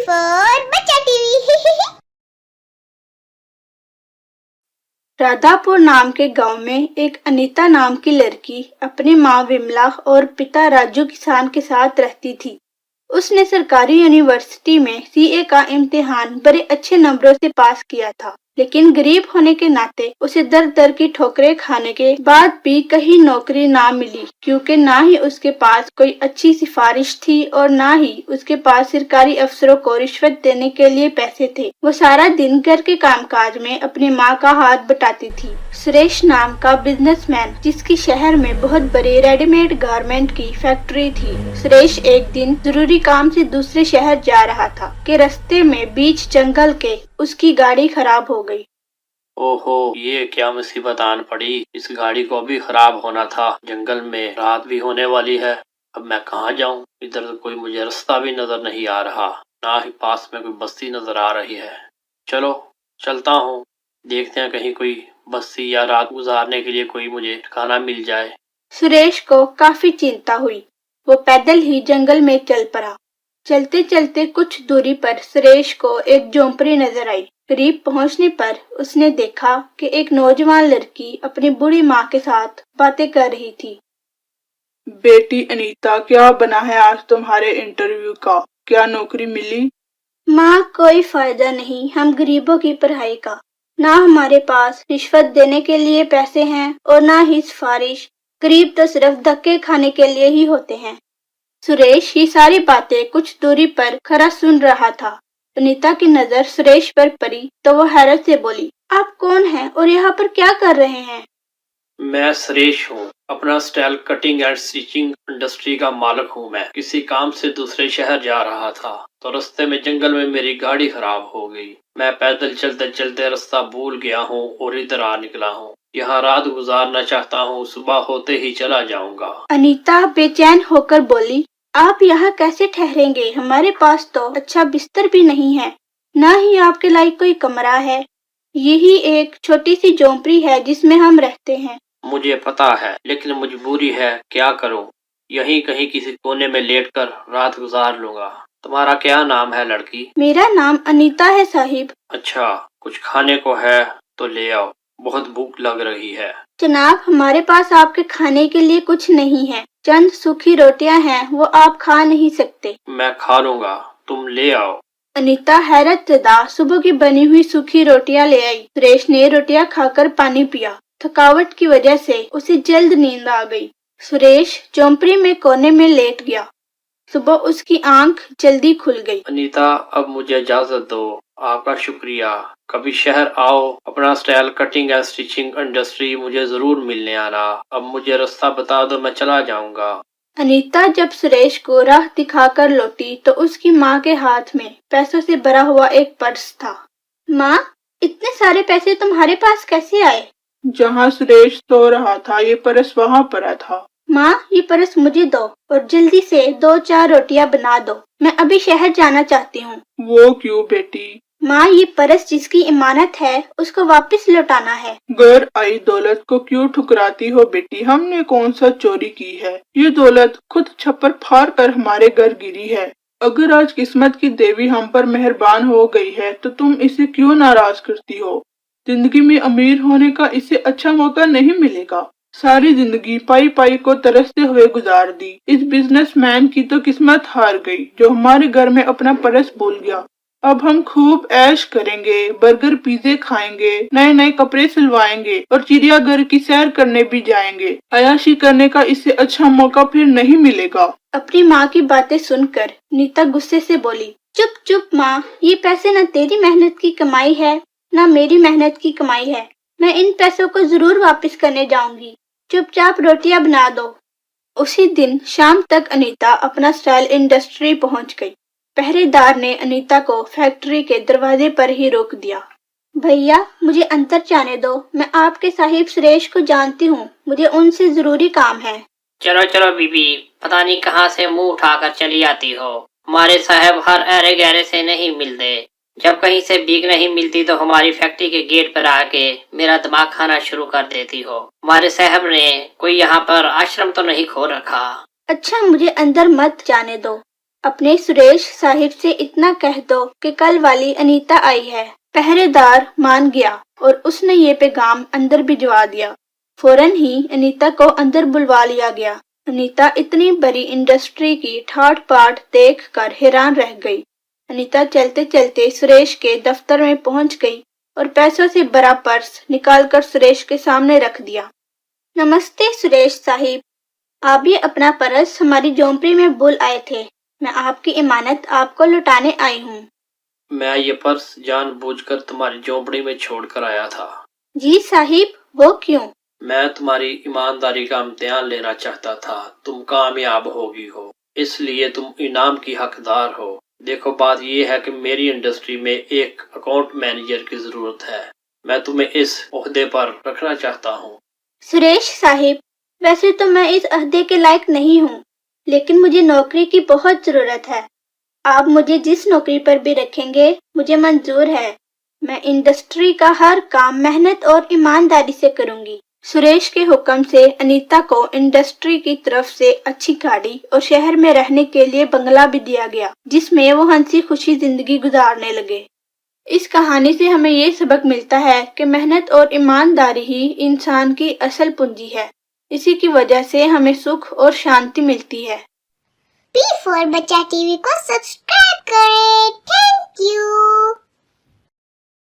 For बच्चा TV. Radhapur नाम के गांव में एक अनीता नाम की लड़की अपनी माँ विमला और पिता राजू किसान के साथ रहती थी। उसने सरकारी यूनिवर्सिटी में सीए का इम्तिहान बड़े अच्छे नंबरों से पास किया था, लेकिन गरीब होने के नाते उसे दर दर की ठोकरें खाने के बाद भी कहीं नौकरी ना मिली, क्योंकि ना ही उसके पास कोई अच्छी सिफारिश थी और ना ही उसके पास सरकारी अफसरों को रिश्वत देने के लिए पैसे थे। वो सारा दिन घर के कामकाज में अपनी माँ का हाथ बटाती थी। सुरेश नाम का बिजनेसमैन, जिसकी शहर में बहुत बड़ी रेडीमेड गारमेंट की फैक्ट्री थी। सुरेश एक दिन जरूरी काम से दूसरे शहर जा रहा था कि रास्ते में बीच जंगल के उसकी गाड़ी खराब हो गई। ओहो, ये क्या मुसीबत आन पड़ी। इस गाड़ी को भी खराब होना था। जंगल में रात भी होने वाली है। अब मैं कहाँ जाऊँ? इधर तो कोई मुझे रास्ता भी नजर नहीं आ रहा, ना ही पास में कोई बस्ती नजर आ रही है। चलो चलता हूँ, देखते हैं कहीं कोई बस्ती या रात गुजारने के लिए कोई मुझे ठिकाना मिल जाए। सुरेश को काफी चिंता हुई। वो पैदल ही जंगल में चल पड़ा। चलते चलते कुछ दूरी पर सुरेश को एक झोंपड़ी नजर आई। करीब पहुंचने पर उसने देखा कि एक नौजवान लड़की अपनी बूढ़ी माँ के साथ बातें कर रही थी। बेटी अनीता, क्या बना है आज तुम्हारे इंटरव्यू का? क्या नौकरी मिली? माँ, कोई फायदा नहीं हम गरीबों की पढ़ाई का। ना हमारे पास रिश्वत देने के लिए पैसे हैं और ना ही सिफारिश। गरीब तो सिर्फ धक्के खाने के लिए ही होते हैं। सुरेश ये सारी बातें कुछ दूरी पर खड़ा सुन रहा था। अनीता की नजर सुरेश पर पड़ी तो वो हैरत से बोली, आप कौन हैं और यहाँ पर क्या कर रहे हैं? मैं सुरेश हूँ, अपना style cutting and stitching industry का मालिक हूँ। मैं किसी काम से दूसरे शहर जा रहा था तो रास्ते में जंगल में मेरी गाड़ी खराब हो गई। मैं पैदल चलते चलते रास्ता भूल गया हूँ और इधर आ निकला हूँ। यहाँ रात गुजारना चाहता हूँ, सुबह होते ही चला जाऊंगा। अनीता बेचैन होकर बोली, आप यहाँ कैसे ठहरेंगे? हमारे पास तो अच्छा बिस्तर भी नहीं है, न ही आपके लायक कोई कमरा है। यही एक छोटी सी झोंपड़ी है जिसमें हम रहते हैं। मुझे पता है, लेकिन मजबूरी है, क्या करूँ? यहीं कहीं किसी कोने में लेटकर रात गुजार लूंगा। तुम्हारा क्या नाम है लड़की? मेरा नाम अनीता है साहिब। अच्छा, कुछ खाने को है तो ले आओ, बहुत भूख लग रही है। जनाब, हमारे पास आपके खाने के लिए कुछ नहीं है। चंद सूखी रोटियां हैं, वो आप खा नहीं सकते। मैं खा लूंगा, तुम ले आओ। अनीता हैरत ज़दा सुबह की बनी हुई सूखी रोटियां ले आई। सुरेश ने रोटियां खाकर पानी पिया। थकावट की वजह से उसे जल्द नींद आ गई। सुरेश झोंपड़ी में कोने में लेट गया। सुबह उसकी आंख जल्दी खुल गई। अनीता, अब मुझे इजाजत दो। आपका शुक्रिया। कभी शहर आओ, अपना style cutting and stitching industry मुझे जरूर मिलने आना। अब मुझे रास्ता बता दो, मैं चला जाऊंगा। अनीता जब सुरेश को राह दिखाकर लौटी तो उसकी माँ के हाथ में पैसों से भरा हुआ एक पर्स था। माँ, इतने सारे पैसे तुम्हारे पास कैसे आए? जहाँ सुरेश सो रहा था ये पर्स वहाँ पड़ा था। माँ, ये पर्स मुझे दो और जल्दी से 2-4 रोटियां बना दो। मैं अभी शहर जाना चाहती हूँ। वो क्यों बेटी? माँ, ये पर्स जिसकी इमानत है उसको वापस लौटाना है। घर आई दौलत को क्यों ठुकराती हो बेटी? हमने कौन सा चोरी की है? ये दौलत खुद छप्पर फाड़ कर हमारे घर गिरी है। अगर आज किस्मत की देवी हम पर मेहरबान हो गई है तो तुम इसे क्यों नाराज करती हो? जिंदगी में अमीर होने का इससे अच्छा मौका नहीं मिलेगा। सारी जिंदगी पाई पाई को तरसते हुए गुजार दी। इस बिजनेसमैन की तो किस्मत हार गई जो हमारे घर में अपना पर्स भूल गया। अब हम खूब ऐश करेंगे, बर्गर पिज़्ज़े खाएंगे, नए नए कपड़े सिलवाएंगे और चिड़ियाघर की सैर करने भी जाएंगे। अय्याशी करने का इससे अच्छा मौका फिर नहीं मिलेगा। अपनी माँ की बातें सुनकर नीता गुस्से से बोली, चुप चुप माँ, ये पैसे न तेरी मेहनत की कमाई है न मेरी मेहनत की कमाई है। मैं इन पैसों को जरूर वापस करने जाऊंगी। चुपचाप रोटियां बना दो। उसी दिन शाम तक अनीता अपना स्टाइल इंडस्ट्री पहुंच गई। पहरेदार ने अनीता को फैक्ट्री के दरवाजे पर ही रोक दिया। भैया, मुझे अंदर जाने दो। मैं आपके साहिब सुरेश को जानती हूँ, मुझे उनसे जरूरी काम है। चलो चलो बीबी, पता नहीं कहाँ से मुंह उठाकर चली आती हो। हमारे साहब हर अरे गहरे से नहीं मिलते। जब कहीं से भीख नहीं मिलती तो हमारी फैक्ट्री के गेट पर आके मेरा दिमाग खाना शुरू कर देती हो। हमारे साहब ने कोई यहाँ पर आश्रम तो नहीं खोल रखा? अच्छा, मुझे अंदर मत जाने दो। अपने सुरेश साहिब से इतना कह दो कि कल वाली अनीता आई है। पहरेदार मान गया और उसने ये पैगाम अंदर भिजवा दिया। फौरन ही अनीता को अंदर बुलवा लिया गया। अनीता इतनी बड़ी इंडस्ट्री की ठाट बाट देख कर हैरान रह गई। अनीता चलते चलते सुरेश के दफ्तर में पहुंच गई और पैसों से भरा पर्स निकालकर सुरेश के सामने रख दिया। नमस्ते सुरेश साहिब, आप ये अपना पर्स हमारी झोंपड़ी में भूल आए थे। मैं आपकी इमानत आपको लौटाने आई हूँ। मैं ये पर्स जानबूझकर तुम्हारी झोंपड़ी में छोड़कर आया था। जी साहिब, वो क्यों? मैं तुम्हारी ईमानदारी का इम्तिहान लेना चाहता था। तुम कामयाब होगी हो, इसलिए तुम इनाम की हकदार हो। देखो, बात ये है कि मेरी इंडस्ट्री में एक अकाउंट मैनेजर की जरूरत है। मैं तुम्हें इस ओहदे पर रखना चाहता हूँ। सुरेश साहिब, वैसे तो मैं इस अहदे के लायक नहीं हूँ, लेकिन मुझे नौकरी की बहुत जरूरत है। आप मुझे जिस नौकरी पर भी रखेंगे मुझे मंजूर है। मैं इंडस्ट्री का हर काम मेहनत और ईमानदारी से करूँगी। सुरेश के हुक्म से अनीता को इंडस्ट्री की तरफ से अच्छी गाड़ी और शहर में रहने के लिए बंगला भी दिया गया, जिसमें वो हंसी खुशी जिंदगी गुजारने लगे। इस कहानी से हमें ये सबक मिलता है कि मेहनत और ईमानदारी ही इंसान की असल पूंजी है। इसी की वजह से हमें सुख और शांति मिलती है। P4 बच्चा टीवी को सब्सक्राइब करें। Thank you.